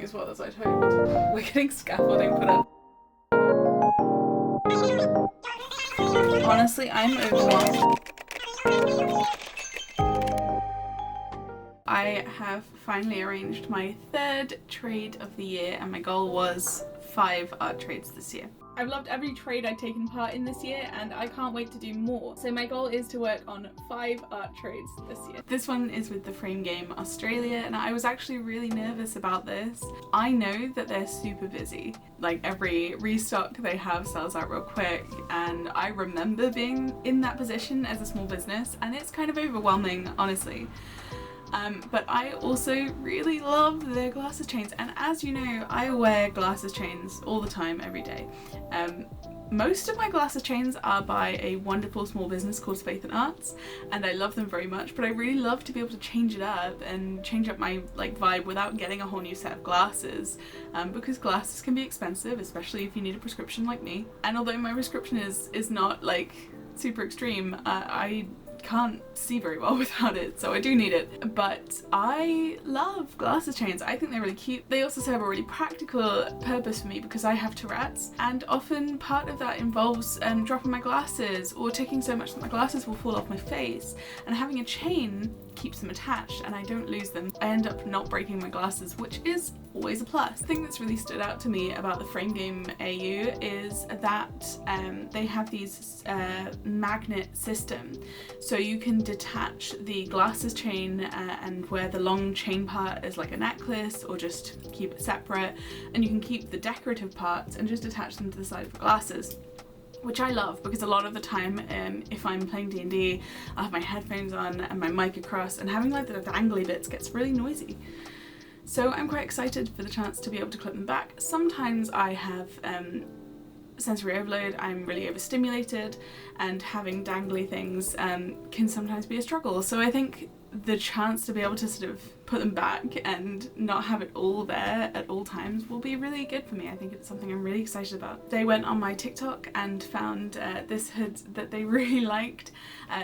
as well as I'd hoped. We're getting scaffolding put up. Honestly, I'm overwhelmed. I have finally arranged my third trade of the year, and my goal was 5 art trades this year. I've loved every trade I've taken part in this year, and I can't wait to do more. So my goal is to work on 5 art trades this year. This one is with the Frame Game Australia, and I was actually really nervous about this. I know that they're super busy. Like, every restock they have sells out real quick, and I remember being in that position as a small business, and it's kind of overwhelming, honestly. But I also really love their glasses chains, and as you know, I wear glasses chains all the time, every day. Most of my glasses chains are by a wonderful small business called Faith and Arts, and I love them very much, but I really love to be able to change it up and change up my vibe without getting a whole new set of glasses, because glasses can be expensive, especially if you need a prescription like me. And although my prescription is not like super extreme, I can't see very well without it, so I do need it. But I love glasses chains. I think they're really cute. They also serve a really practical purpose for me because I have Tourette's, and often part of that involves dropping my glasses or taking so much that my glasses will fall off my face, and having a chain keeps them attached and I don't lose them. I end up not breaking my glasses, which is always a plus. The thing that's really stood out to me about the FrameGameAU is that they have these magnet system, so you can detach the glasses chain and wear the long chain part as like a necklace, or just keep it separate, and you can keep the decorative parts and just attach them to the side of the glasses, which I love because a lot of the time if I'm playing D&D, I'll have my headphones on and my mic across, and having like the dangly bits gets really noisy. So I'm quite excited for the chance to be able to clip them back. Sometimes I have sensory overload, I'm really overstimulated, and having dangly things can sometimes be a struggle. So I think the chance to be able to sort of put them back and not have it all there at all times will be really good for me. I think it's something I'm really excited about. They went on my TikTok and found this hood that they really liked.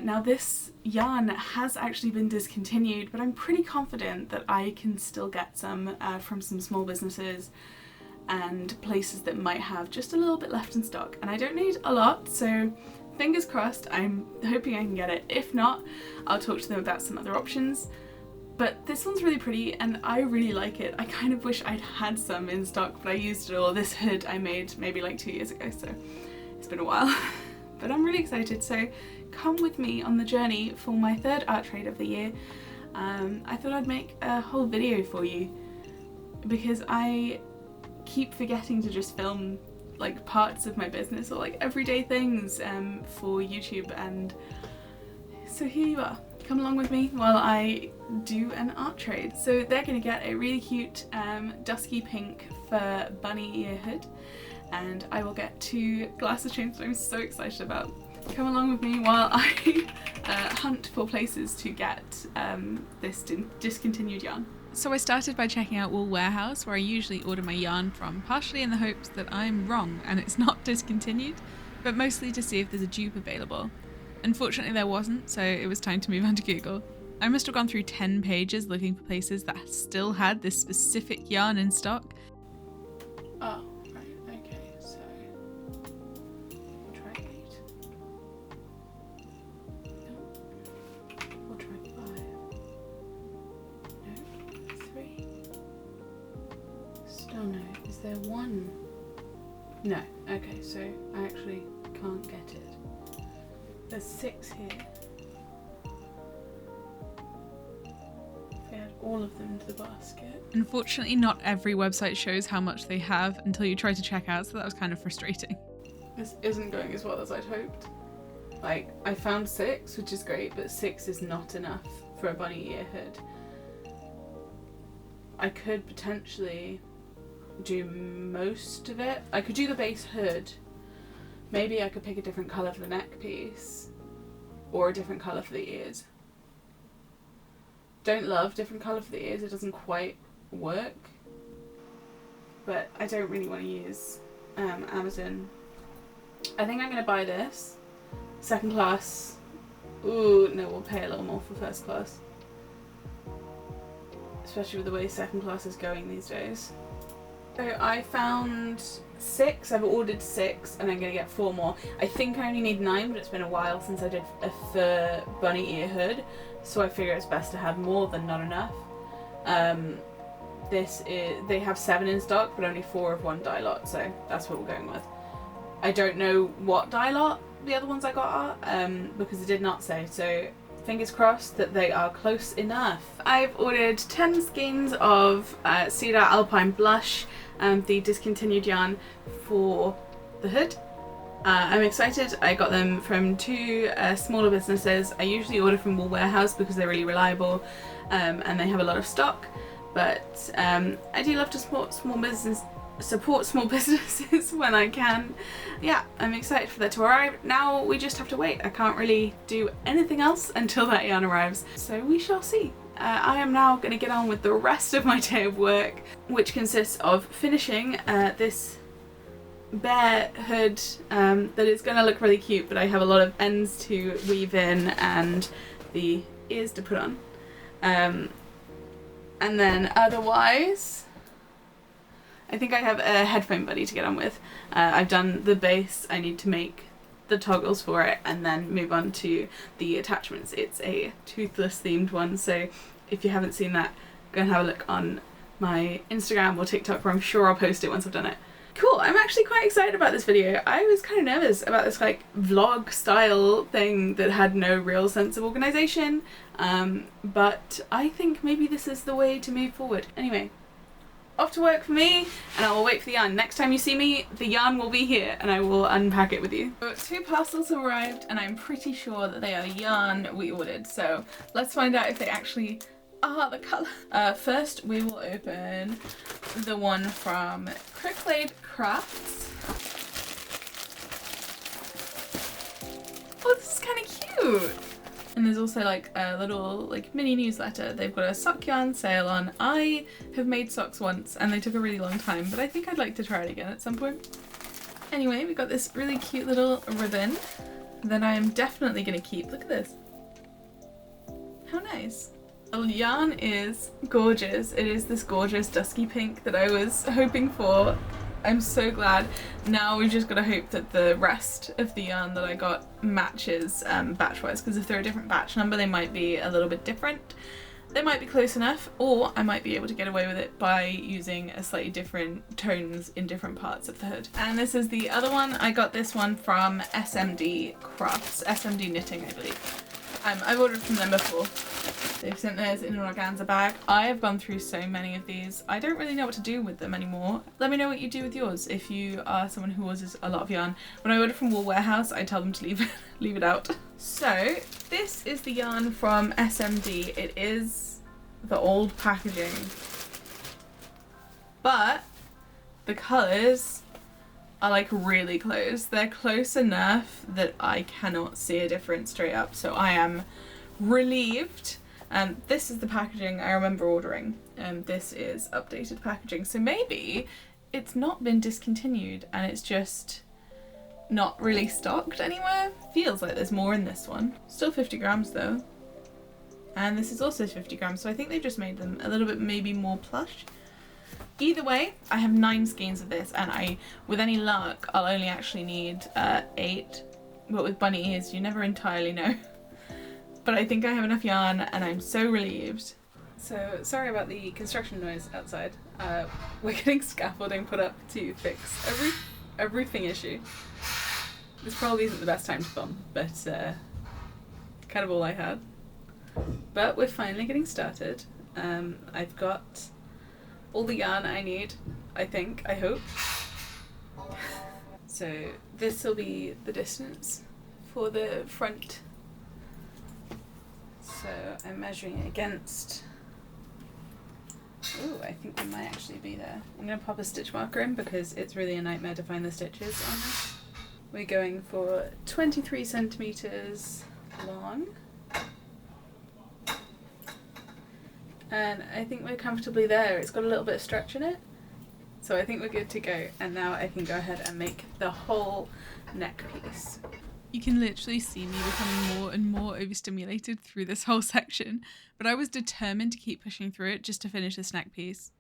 Now this yarn has actually been discontinued, but I'm pretty confident that I can still get some from some small businesses and places that might have just a little bit left in stock, and I don't need a lot, so fingers crossed. I'm hoping I can get it. If not, I'll talk to them about some other options. But this one's really pretty and I really like it. I kind of wish I'd had some in stock, but I used it all. This hood I made maybe like 2 years ago, so it's been a while. But I'm really excited, so come with me on the journey for my third art trade of the year. I thought I'd make a whole video for you because I keep forgetting to just film like parts of my business or like everyday things for YouTube, and so here you are. Come along with me while I do an art trade. So they're going to get a really cute dusky pink fur bunny ear hood, and I will get 2 glasses chains that I'm so excited about. Come along with me while I hunt for places to get this discontinued yarn. So I started by checking out Wool Warehouse, where I usually order my yarn from, partially in the hopes that I'm wrong and it's not discontinued, but mostly to see if there's a dupe available. Unfortunately there wasn't, so it was time to move on to Google. I must have gone through 10 pages looking for places that still had this specific yarn in stock. Oh, right, okay, so we'll try 8. No. We'll try 5. No. 3. Still no. Is there 1? No. Okay, so I actually can't get it. There's 6 here. If we add all of them into the basket. Unfortunately, not every website shows how much they have until you try to check out, so that was kind of frustrating. This isn't going as well as I'd hoped. Like, I found 6, which is great, but 6 is not enough for a bunny ear hood. I could potentially do most of it. I could do the base hood. Maybe I could pick a different colour for the neck piece, or a different colour for the ears. Don't love different colour for the ears, it doesn't quite work, but I don't really want to use Amazon. I think I'm going to buy this. Second class. Ooh, no, we'll pay a little more for first class. especially with the way second class is going these days. So I found 6, I've ordered 6 and I'm going to get 4 more. I think I only need 9, but it's been a while since I did a fur bunny ear hood, so I figure it's best to have more than not enough. They have 7 in stock, but only 4 of one dye lot, so that's what we're going with. I don't know what dye lot the other ones I got are, because it did not say, so fingers crossed that they are close enough. I've ordered 10 skeins of Cedar Alpine Blush, the discontinued yarn for the hood. I'm excited. I got them from 2 smaller businesses. I usually order from Wool Warehouse because they're really reliable and they have a lot of stock, but I do love to support small businesses when I can. Yeah, I'm excited for that to arrive. Now we just have to wait. I can't really do anything else until that yarn arrives, so we shall see. I am now going to get on with the rest of my day of work, which consists of finishing this bear hood that is going to look really cute, but I have a lot of ends to weave in and the ears to put on. And then otherwise, I think I have a headphone buddy to get on with. I've done the base, I need to make the toggles for it and then move on to the attachments. It's a toothless themed one, so if you haven't seen that, go and have a look on my Instagram or TikTok, where I'm sure I'll post it once I've done it. Cool, I'm actually quite excited about this video. I was kind of nervous about this like vlog style thing that had no real sense of organisation, but I think maybe this is the way to move forward. Anyway, off to work for me, and I will wait for the yarn. Next time you see me, the yarn will be here and I will unpack it with you. So 2 parcels have arrived and I'm pretty sure that they are the yarn we ordered, so let's find out if they actually are the colour. First we will open the one from Crochet Crafts. Oh, this is kind of cute! And there's also like a little like mini newsletter. They've got a sock yarn sale on. I have made socks once and they took a really long time, but I think I'd like to try it again at some point. Anyway, we got this really cute little ribbon that I am definitely going to keep. Look at this. How nice. The yarn is gorgeous. It is this gorgeous dusky pink that I was hoping for. I'm so glad. Now we've just got to hope that the rest of the yarn that I got matches batch-wise, because if they're a different batch number they might be a little bit different. They might be close enough, or I might be able to get away with it by using a slightly different tones in different parts of the hood. And this is the other one. I got this one from SMD Crafts, SMD Knitting I believe. I've ordered from them before. They've sent theirs in an organza bag. I have gone through so many of these. I don't really know what to do with them anymore. Let me know what you do with yours if you are someone who orders a lot of yarn. When I order from Wool Warehouse, I tell them to leave it out. So this is the yarn from SMD. It is the old packaging, but the colours are like really close. They're close enough that I cannot see a difference straight up, so I am relieved. This is the packaging I remember ordering, and this is updated packaging, so maybe it's not been discontinued and it's just not really stocked anywhere. Feels like there's more in this one. Still 50 grams though, and this is also 50 grams, so I think they've just made them a little bit maybe more plush. Either way, I have 9 skeins of this, and with any luck, I'll only actually need 8, but with bunny ears, you never entirely know. But I think I have enough yarn, and I'm so relieved. So, sorry about the construction noise outside. We're getting scaffolding put up to fix a roofing issue. This probably isn't the best time to film, but kind of all I had. But we're finally getting started. I've got all the yarn I need, I think, I hope. So this will be the distance for the front. So I'm measuring it against, ooh, I think we might actually be there. I'm going to pop a stitch marker in because it's really a nightmare to find the stitches on this. We're going for 23 centimeters long. And I think we're comfortably there. It's got a little bit of stretch in it, so I think we're good to go. And now I can go ahead and make the whole neck piece. You can literally see me becoming more and more overstimulated through this whole section, but I was determined to keep pushing through it just to finish this neck piece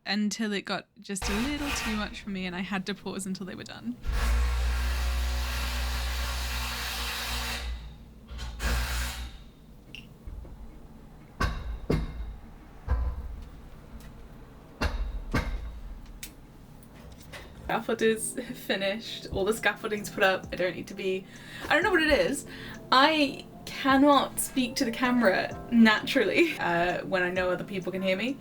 until it got just a little too much for me and I had to pause until they were done. Scaffold is finished, all the scaffolding's put up. I don't know what it is. I cannot speak to the camera naturally when I know other people can hear me.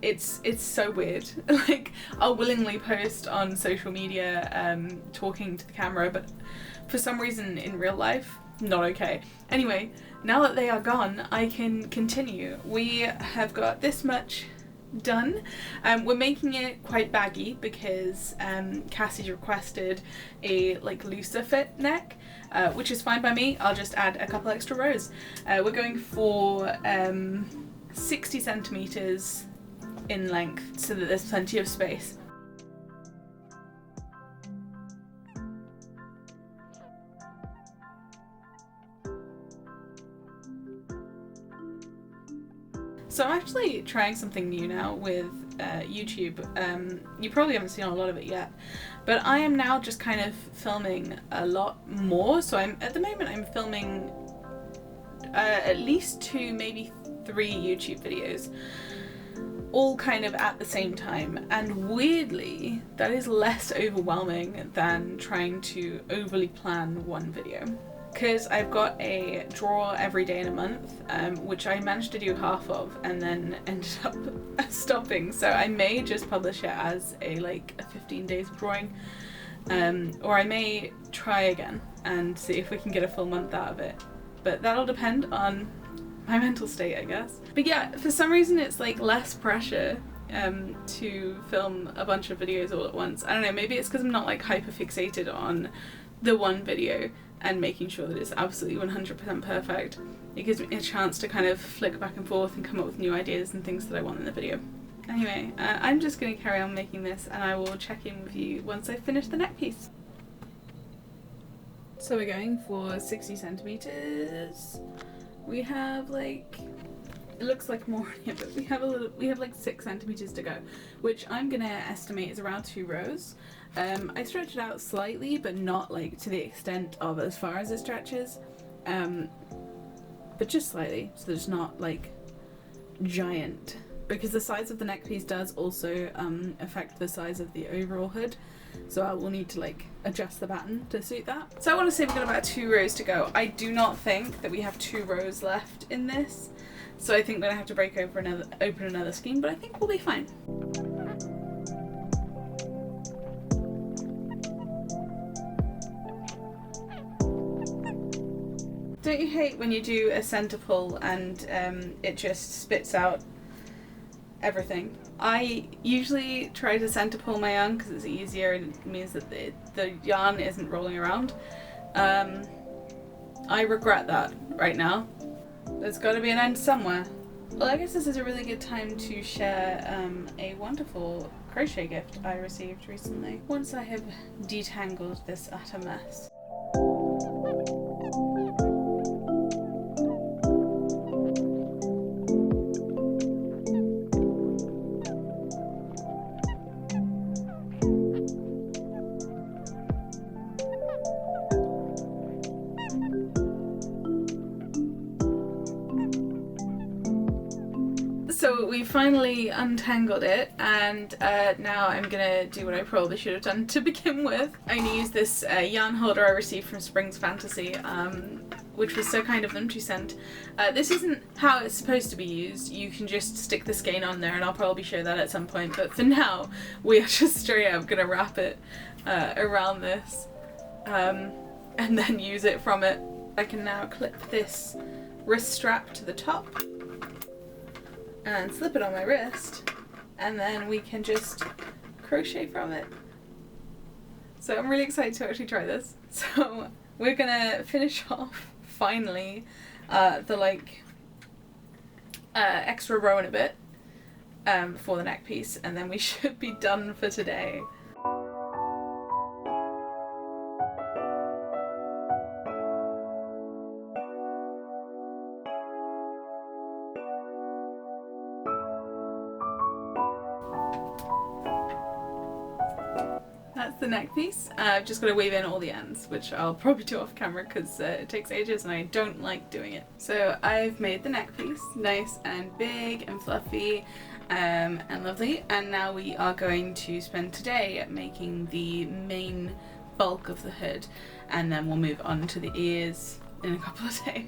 It's so weird. Like, I'll willingly post on social media talking to the camera, but for some reason in real life, not okay. Anyway, now that they are gone, I can continue. We have got this much done. We're making it quite baggy because Cassie's requested a like looser fit neck, which is fine by me. I'll just add a couple extra rows. We're going for 60 centimeters in length so that there's plenty of space. So I'm actually trying something new now with YouTube. You probably haven't seen a lot of it yet, but I am now just kind of filming a lot more. So at the moment I'm filming at least 2, maybe 3 YouTube videos, all kind of at the same time, and weirdly that is less overwhelming than trying to overly plan one video. Because I've got a draw every day in a month, which I managed to do half of and then ended up stopping. So I may just publish it as a 15 days of drawing, or I may try again and see if we can get a full month out of it. But that'll depend on my mental state, I guess. But yeah, for some reason it's like less pressure to film a bunch of videos all at once. I don't know, maybe it's because I'm not like hyper fixated on the one video and making sure that it's absolutely 100% perfect. It gives me a chance to kind of flick back and forth and come up with new ideas and things that I want in the video. Anyway, I'm just going to carry on making this and I will check in with you once I finish the neck piece. So we're going for 60 centimeters. We have it looks like more here, but we have like 6 centimeters to go, which I'm gonna estimate is around 2 rows. I stretched it out slightly, but not like to the extent of as far as it stretches, but just slightly, so there's not like giant, because the size of the neck piece does also affect the size of the overall hood, so I will need to like adjust the pattern to suit that. So I want to say we've got about 2 rows to go. I do not think that we have 2 rows left in this, so I think we're gonna have to open another skein, but I think we'll be fine. Don't you hate when you do a center pull and it just spits out everything? I usually try to center pull my yarn because it's easier and it means that the yarn isn't rolling around. I regret that right now. There's got to be an end somewhere. Well, I guess this is a really good time to share a wonderful crochet gift I received recently, once I have detangled this utter mess. So we finally untangled it, and now I'm gonna do what I probably should have done to begin with. I'm gonna use this yarn holder I received from Spring's Fantasy, which was so kind of them to send. This isn't how it's supposed to be used. You can just stick the skein on there, and I'll probably show that at some point, but for now we are just straight up gonna wrap it around this and then use it from it. I can now clip this wrist strap to the top and slip it on my wrist, and then we can just crochet from it. So I'm really excited to actually try this. So we're gonna finish off finally the extra row and a bit for the neck piece, and then we should be done for today. the neck piece. I've just got to weave in all the ends, which I'll probably do off camera because it takes ages and I don't like doing it. So I've made the neck piece nice and big and fluffy and lovely, and now we are going to spend today making the main bulk of the hood, and then we'll move on to the ears in a couple of days.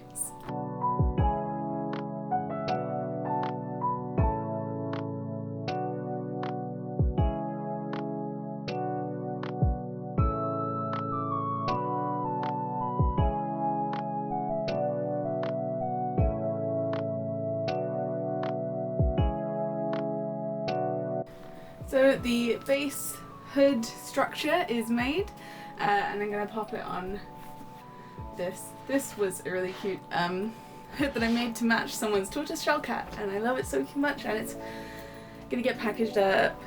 So the base hood structure is made, and I'm going to pop it on this. This was a really cute hood that I made to match someone's tortoiseshell cat, and I love it so much, and it's going to get packaged up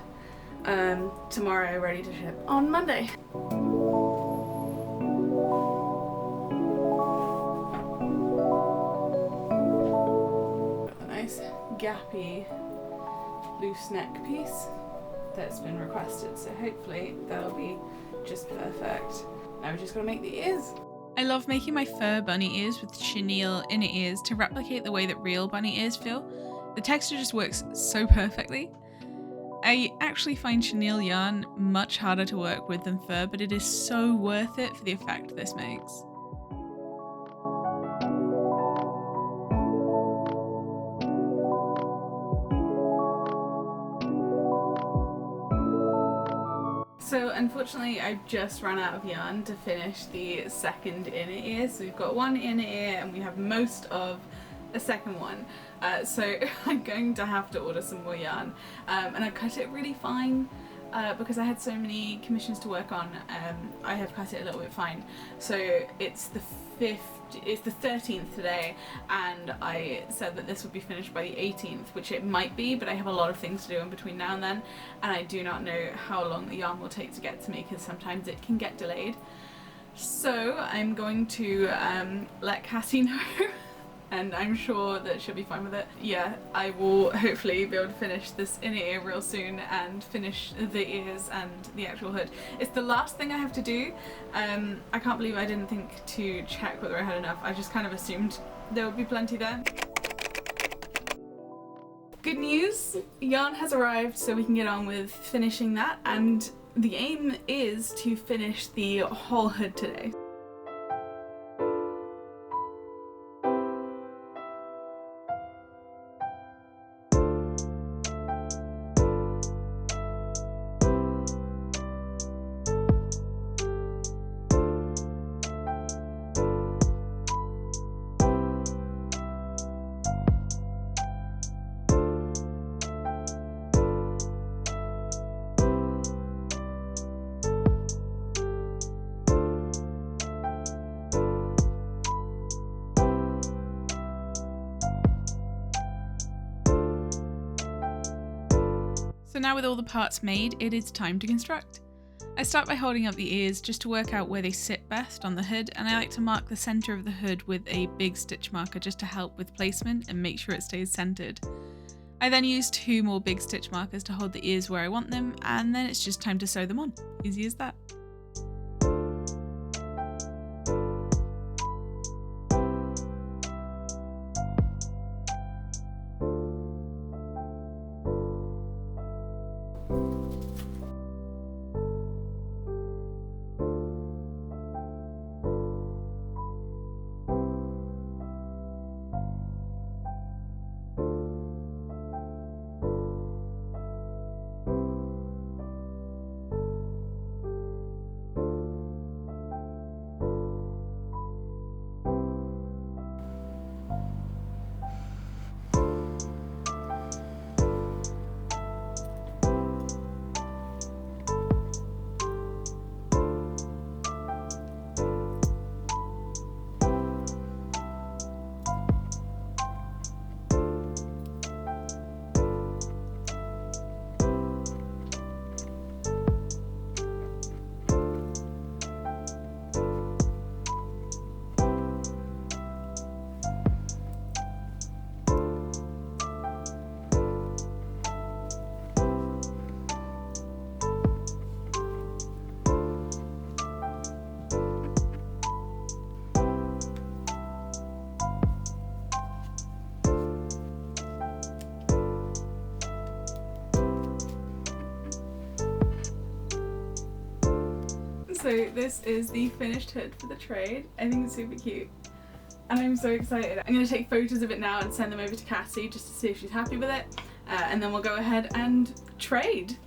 tomorrow, ready to ship on Monday. Got the nice gappy loose neck piece that's been requested, so hopefully that'll be just perfect. Now we just gotta make the ears. I love making my fur bunny ears with chenille inner ears to replicate the way that real bunny ears feel. The texture just works so perfectly. I actually find chenille yarn much harder to work with than fur, but it is so worth it for the effect this makes. So unfortunately I just ran out of yarn to finish the second inner ear. So we've got one inner ear and we have most of a second one. So I'm going to have to order some more yarn. And I cut it really fine because I had so many commissions to work on. I have cut it a little bit fine. So it's the 13th today, and I said that this would be finished by the 18th, which it might be, but I have a lot of things to do in between now and then, and I do not know how long the yarn will take to get to me because sometimes it can get delayed. So I'm going to let Cassie know and I'm sure that she'll be fine with it. Yeah, I will hopefully be able to finish this inner ear real soon and finish the ears and the actual hood. It's the last thing I have to do. I can't believe I didn't think to check whether I had enough. I just kind of assumed there would be plenty there. Good news, yarn has arrived, so we can get on with finishing that, and the aim is to finish the whole hood today. So now with all the parts made, it is time to construct. I start by holding up the ears just to work out where they sit best on the hood, and I like to mark the centre of the hood with a big stitch marker just to help with placement and make sure it stays centred. I then use 2 more big stitch markers to hold the ears where I want them, and then it's just time to sew them on. Easy as that. So this is the finished hood for the trade. I think it's super cute. And I'm so excited. I'm going to take photos of it now and send them over to Cassie just to see if she's happy with it. And then we'll go ahead and trade.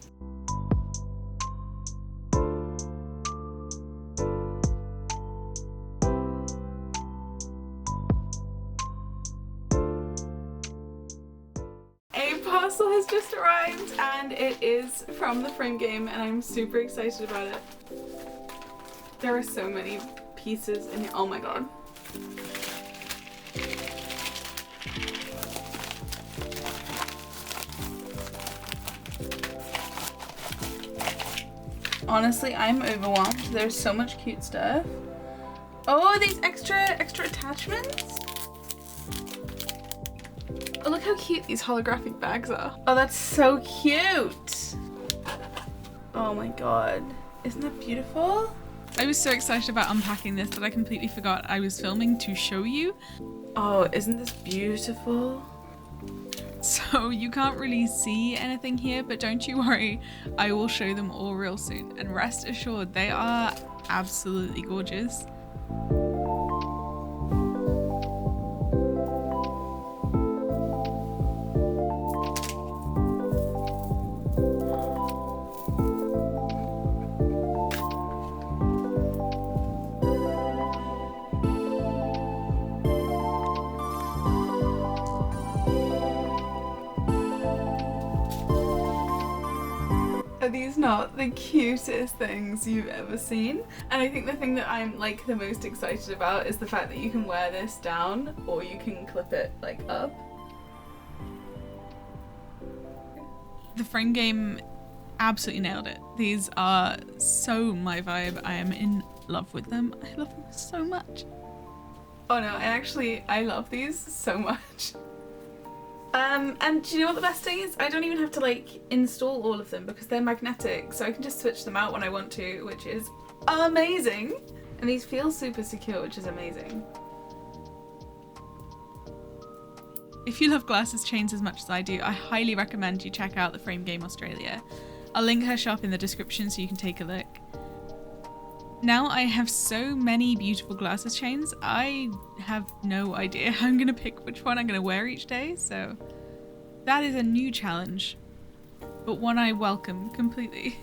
A parcel has just arrived and it is from the Frame Game and I'm super excited about it. There are so many pieces in here. Oh my god. Honestly, I'm overwhelmed. There's so much cute stuff. Oh, these extra attachments. Oh, look how cute these holographic bags are. Oh, that's so cute. Oh my god. Isn't that beautiful? I was so excited about unpacking this that I completely forgot I was filming to show you. Oh, isn't this beautiful? So you can't really see anything here, but don't you worry, I will show them all real soon. And rest assured, they are absolutely gorgeous. Are these not the cutest things you've ever seen? And I think the thing that I'm like the most excited about is the fact that you can wear this down or you can clip it like up. The Frame Game absolutely nailed it. These are so my vibe. I am in love with them. I love them so much. Oh no, I love these so much. And do you know what the best thing is? I don't even have to like install all of them because they're magnetic, so I can just switch them out when I want to, which is amazing. And these feel super secure, which is amazing. If you love glasses chains as much as I do, I highly recommend you check out the Frame Game Australia. I'll link her shop in the description so you can take a look. Now I have so many beautiful glasses chains, I have no idea how I'm going to pick which one I'm going to wear each day, so that is a new challenge, but one I welcome completely.